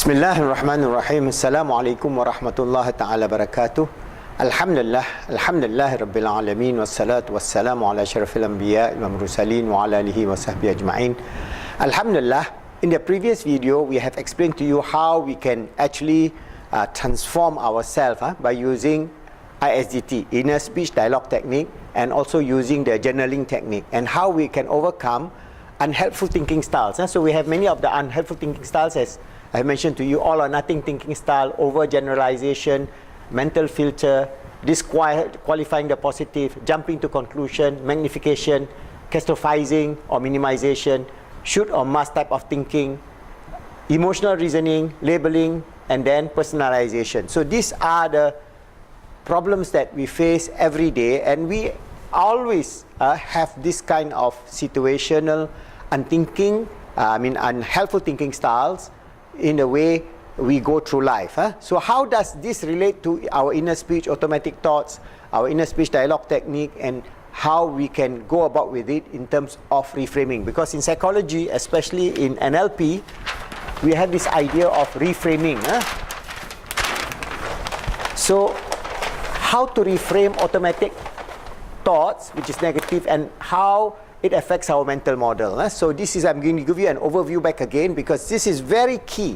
Bismillahirrahmanirrahim. Assalamualaikum warahmatullahi ta'ala barakatuh. Alhamdulillah Rabbil Alamin. Wassalatu wassalamu ala syarafil anbiya wal mursalin wa ala alihi wa sahbihi ajma'in. Alhamdulillah, in the previous video we have explained to you how we can actually transform ourselves by using ISDT, inner speech dialogue technique, and also using the journaling technique, and how we can overcome unhelpful thinking styles. So we have many of the unhelpful thinking styles, as I mentioned to you, all or nothing thinking style, overgeneralization, mental filter, disqualifying the positive, jumping to conclusion, magnification, catastrophizing or minimization, should or must type of thinking, emotional reasoning, labeling, and then personalization. So these are the problems that we face every day, and we always have this kind of situational unhelpful thinking styles in the way we go through life. So how does this relate to our inner speech automatic thoughts, our inner speech dialogue technique, and how we can go about with it in terms of reframing? Because in psychology, especially in NLP, we have this idea of reframing. So how to reframe automatic thoughts, which is negative, and how it affects our mental model. So this is, I'm going to give you an overview back again, because this is very key.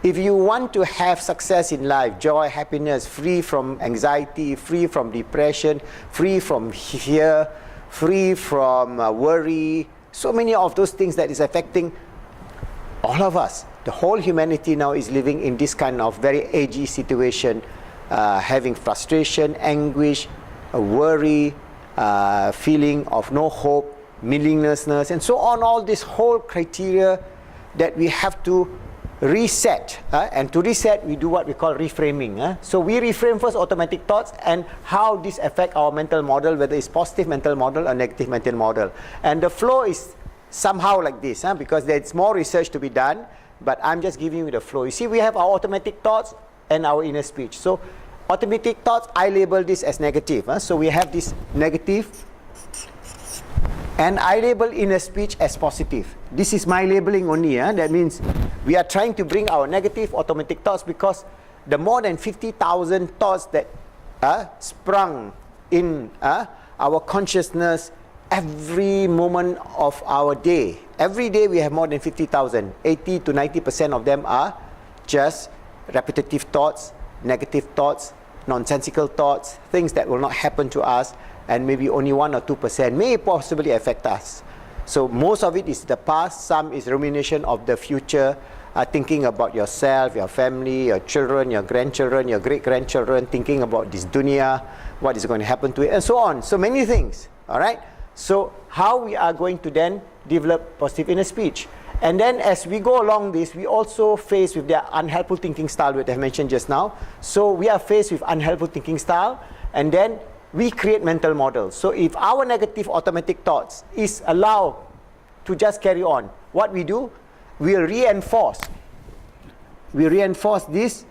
If you want to have success in life, joy, happiness, free from anxiety, free from depression, free from fear, free from worry, so many of those things that is affecting all of us. The whole humanity now is living in this kind of very edgy situation, having frustration, anguish, worry, feeling of no hope, meaninglessness, and so on. All this whole criteria that we have to reset, and to reset we do what we call reframing. So we reframe first automatic thoughts and how this affect our mental model, whether it's positive mental model or negative mental model. And the flow is somehow like this, because there's more research to be done, but I'm just giving you the flow. You see, we have our automatic thoughts and our inner speech. So automatic thoughts, I label this as negative. So we have this negative, and I label inner speech as positive. This is my labeling only. That means we are trying to bring our negative automatic thoughts, because the more than 50,000 thoughts that sprung in our consciousness every moment of our day. Every day we have more than 50,000. 80 to 90% of them are just repetitive thoughts, negative thoughts, nonsensical thoughts, things that will not happen to us, and maybe only 1 or 2% may possibly affect us. So most of it is the past, some is rumination of the future, thinking about yourself, your family, your children, your grandchildren, your great-grandchildren, thinking about this dunya, what is going to happen to it, and so on. So many things, all right? So how we are going to then develop positive inner speech? And then as we go along this, we also face with the unhelpful thinking style that I mentioned just now. So we are faced with unhelpful thinking style, and then we create mental models. So if our negative automatic thoughts is allowed to just carry on, what we do, we'll reinforce this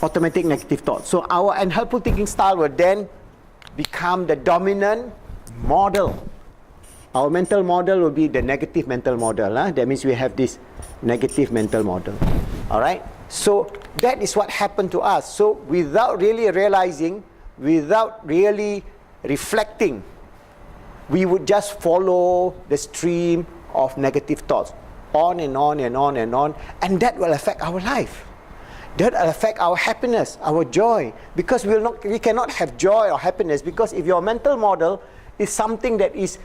automatic negative thoughts. So our unhelpful thinking style will then become the dominant model. Our mental model will be the negative mental model. That means we have this negative mental model. All right? So that is what happened to us. So without really realizing, without really reflecting, we would just follow the stream of negative thoughts on and on and on and on, and that will affect our life. That will affect our happiness, our joy, because we cannot have joy or happiness, because if your mental model is something that is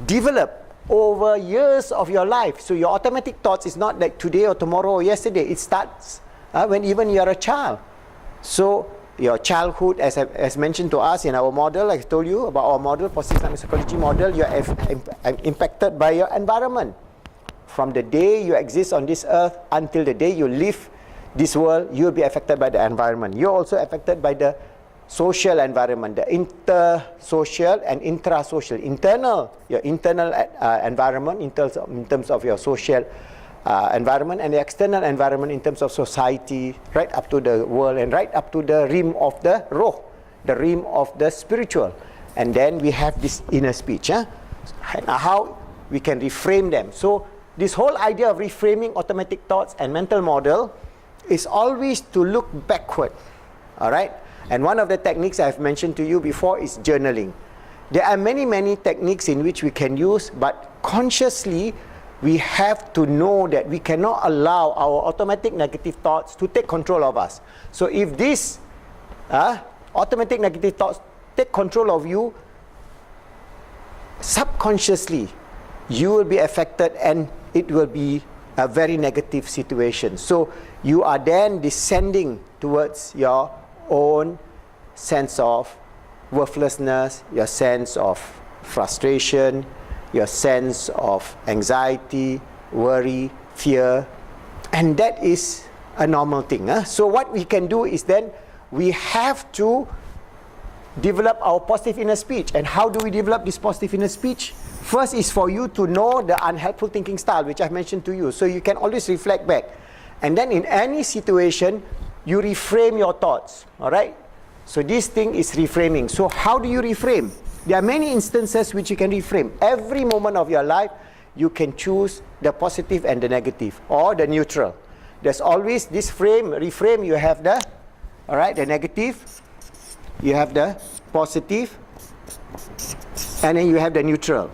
developed over years of your life, so your automatic thoughts is not like today or tomorrow or yesterday. It starts when even you are a child. So your childhood, as mentioned to us in our model, I told you about our model, positive Islamic psychology model, you are impacted by your environment. From the day you exist on this earth until the day you leave this world, you will be affected by the environment. You're also affected by the social environment, the intersocial and intrasocial. Your internal environment in terms of your social environment, and the external environment in terms of society, right up to the world, and right up to the rim of the roh, the rim of the spiritual. And then we have this inner speech. And how we can reframe them. So this whole idea of reframing automatic thoughts and mental model is always to look backward. All right? And one of the techniques I've mentioned to you before is journaling. There are many, many techniques in which we can use, but consciously, we have to know that we cannot allow our automatic negative thoughts to take control of us. So if these automatic negative thoughts take control of you, subconsciously, you will be affected and it will be a very negative situation. So you are then descending towards your own sense of worthlessness, your sense of frustration, your sense of anxiety, worry, fear, and that is a normal thing. So what we can do is then we have to develop our positive inner speech. And how do we develop this positive inner speech? First is for you to know the unhelpful thinking style, which I've mentioned to you. So you can always reflect back. And then in any situation, you reframe your thoughts. All right? So this thing is reframing. So how do you reframe? There are many instances which you can reframe. Every moment of your life, you can choose the positive and the negative, or the neutral. There's always this reframe, you have the, all right, the negative, you have the positive, and then you have the neutral.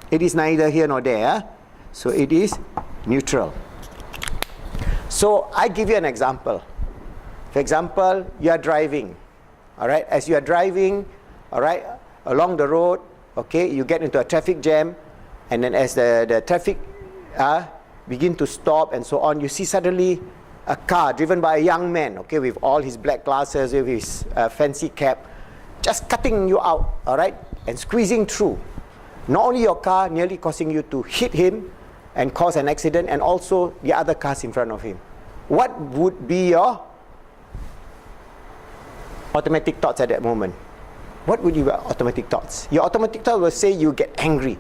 It is neither here nor there. So it is neutral. So I give you an example. For example, you are driving. All right, as you are driving, all right, along the road, okay, you get into a traffic jam, and then as the traffic begin to stop and so on, you see suddenly a car driven by a young man, okay, with all his black glasses, with his fancy cap, just cutting you out, all right, and squeezing through. Not only your car, nearly causing you to hit him and cause an accident, and also the other cars in front of him. What would be your automatic thoughts at that moment? What would your automatic thoughts? Your automatic thought will say you get angry.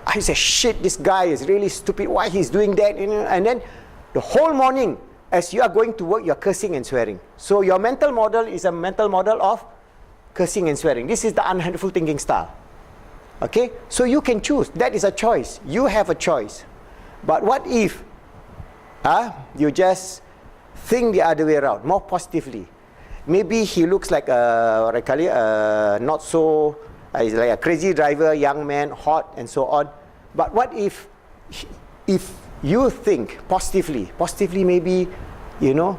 I say, shit, this guy is really stupid. Why he's doing that? And then the whole morning, as you are going to work, you're cursing and swearing. So your mental model is a mental model of cursing and swearing. This is the unhelpful thinking style. Okay? So you can choose. That is a choice. You have a choice. But what if you just think the other way around, more positively? Maybe he looks like not so, he's like a crazy driver, young man, hot, and so on. But what if you think positively maybe, you know,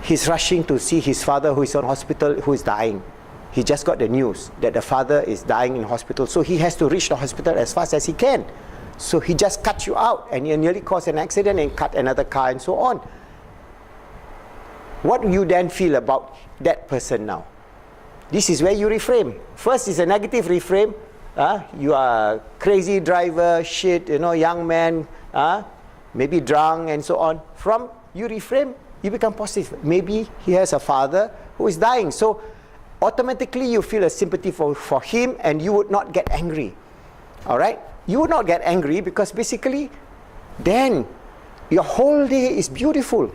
he's rushing to see his father who is on hospital, who is dying. He just got the news that the father is dying in hospital, so he has to reach the hospital as fast as he can. So he just cuts you out, and you nearly cause an accident and cut another car and so on. What do you then feel about that person now? This is where you reframe. First is a negative reframe. You are crazy driver, shit, you know, young man, maybe drunk and so on. From you reframe, you become positive. Maybe he has a father who is dying. So automatically you feel a sympathy for him, and you would not get angry. All right? You would not get angry because basically then your whole day is beautiful.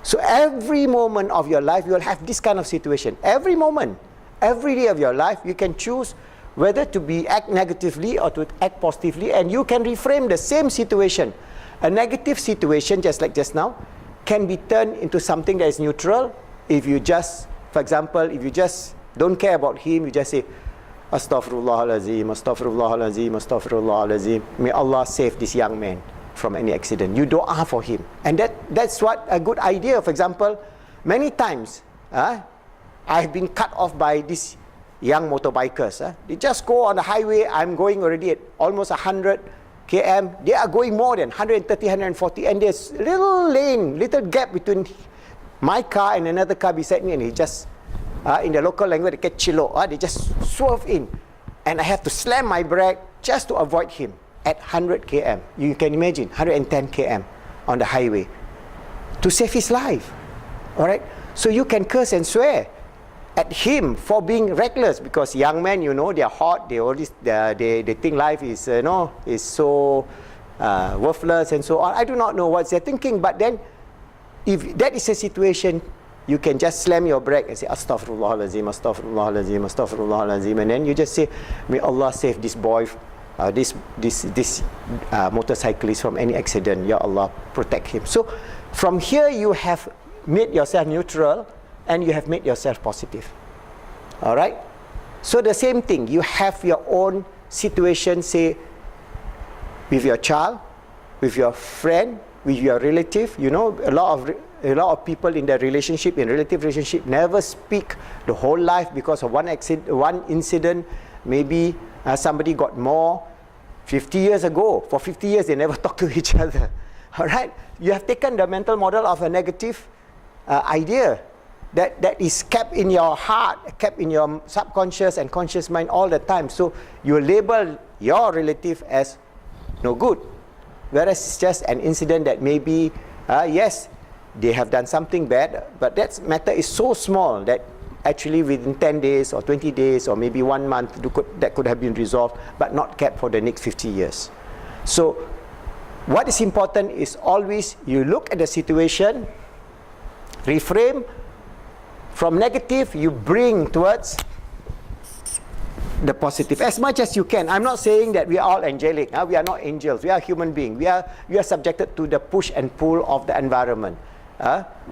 So every moment of your life, you will have this kind of situation. Every moment, every day of your life, you can choose whether to act negatively or to act positively, and you can reframe the same situation. A negative situation, just like just now, can be turned into something that is neutral if you just, for example, if you just don't care about him, you just say, Astaghfirullahalazim, Astaghfirullahalazim, Astaghfirullahalazim. May Allah save this young man from any accident. You dua for him. And that's what a good idea. For example, many times I've been cut off by these young motorbikers. They just go on the highway. I'm going already at almost 100 km. They are going more than 130, 140, and there's little lane, little gap between my car and another car beside me, and he just in the local language they get chilo. They just swerve in, and I have to slam my brake just to avoid him at 100 km. You can imagine 110 km on the highway to save his life. All right, so you can curse and swear at him for being reckless, because young men, you know, they are hot, they think life is, you know, is so worthless and so on. I do not know what they're thinking, but then if that is a situation, you can just slam your brake and say Astaghfirullahalazim, Astaghfirullahalazim, Astaghfirullahalazim, and then you just say, may Allah save this boy this motorcyclist from any accident. Ya Allah, protect him. So from here you have made yourself neutral and you have made yourself positive. All right. So the same thing, you have your own situation, say with your child, with your friend, with your relative. You know, a lot of people in relative relationship never speak the whole life because of one incident. Maybe somebody got more 50 years ago. For 50 years they never talk to each other. All right, you have taken the mental model of a negative idea that is kept in your heart, kept in your subconscious and conscious mind all the time. So you label your relative as no good, whereas it's just an incident that maybe yes, they have done something bad, but that matter is so small that actually within 10 days or 20 days or maybe 1 month that could have been resolved, but not kept for the next 50 years. So what is important is always you look at the situation, reframe from negative, you bring towards the positive as much as you can. I'm not saying that we are all angelic. We are not angels. We are human beings. We are subjected to the push and pull of the environment.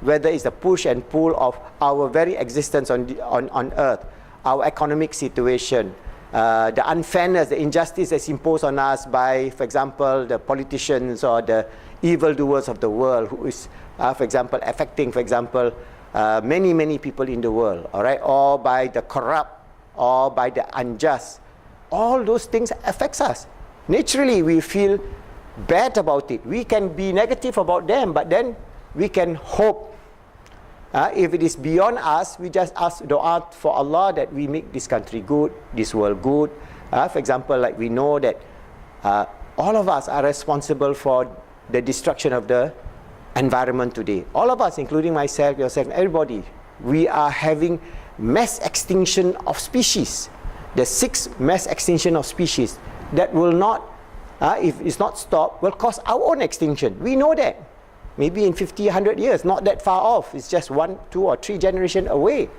Whether it's the push and pull of our very existence on earth, our economic situation, the unfairness, the injustice that's imposed on us by, for example, the politicians or the evildoers of the world, who is, for example, affecting, for example, many people in the world, all right, or by the corrupt, or by the unjust. All those things affects us. Naturally, we feel bad about it. We can be negative about them, but then we can hope. If it is beyond us, we just ask dua for Allah that we make this country good, this world good. For example, like we know that all of us are responsible for the destruction of the environment today. All of us, including myself, yourself, everybody, we are having mass extinction of species. The 6th mass extinction of species that will not, if it's not stopped, will cause our own extinction. We know that. Maybe in 50, 100 years, not that far off. It's just 1, 2 or 3 generations away.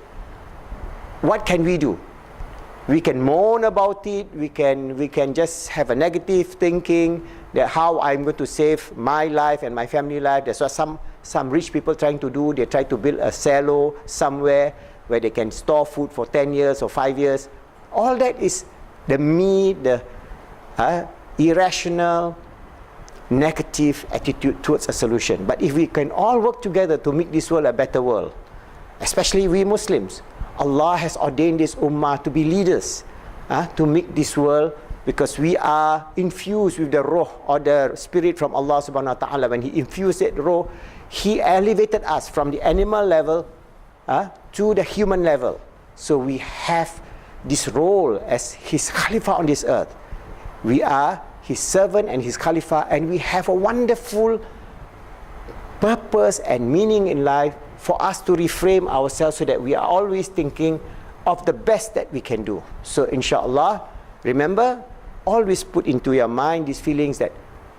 What can we do? We can moan about it. We can just have a negative thinking that how I'm going to save my life and my family life. That's what some rich people trying to do. They try to build a silo somewhere where they can store food for 10 years or 5 years. All that is the irrational, negative attitude towards a solution. But if we can all work together to make this world a better world, especially we Muslims, Allah has ordained this ummah to be leaders, to make this world, because we are infused with the ruh or the spirit from Allah subhanahu wa ta'ala. When He infused that ruh, He elevated us from the animal level to the human level. So we have this role as His Khalifa on this earth. We are His servant and His Khalifa, and we have a wonderful purpose and meaning in life for us to reframe ourselves so that we are always thinking of the best that we can do. So inshallah, remember, always put into your mind these feelings that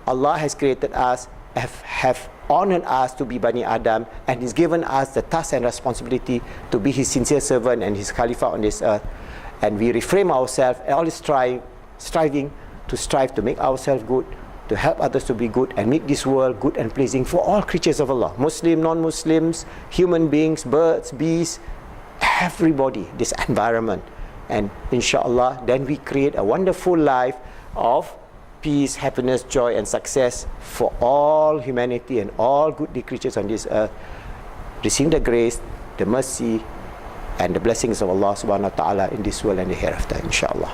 Allah has created us, have honored us to be Bani Adam, and He's given us the task and responsibility to be His sincere servant and His Khalifa on this earth. And we reframe ourselves and always striving to make ourselves good, to help others to be good, and make this world good and pleasing for all creatures of Allah, Muslim, non-Muslims, human beings, birds, bees, everybody, this environment. And inshallah, then we create a wonderful life of peace, happiness, joy and success for all humanity and all good creatures on this earth, receiving the grace, the mercy and the blessings of Allah subhanahu wa ta'ala in this world and the hereafter, inshallah.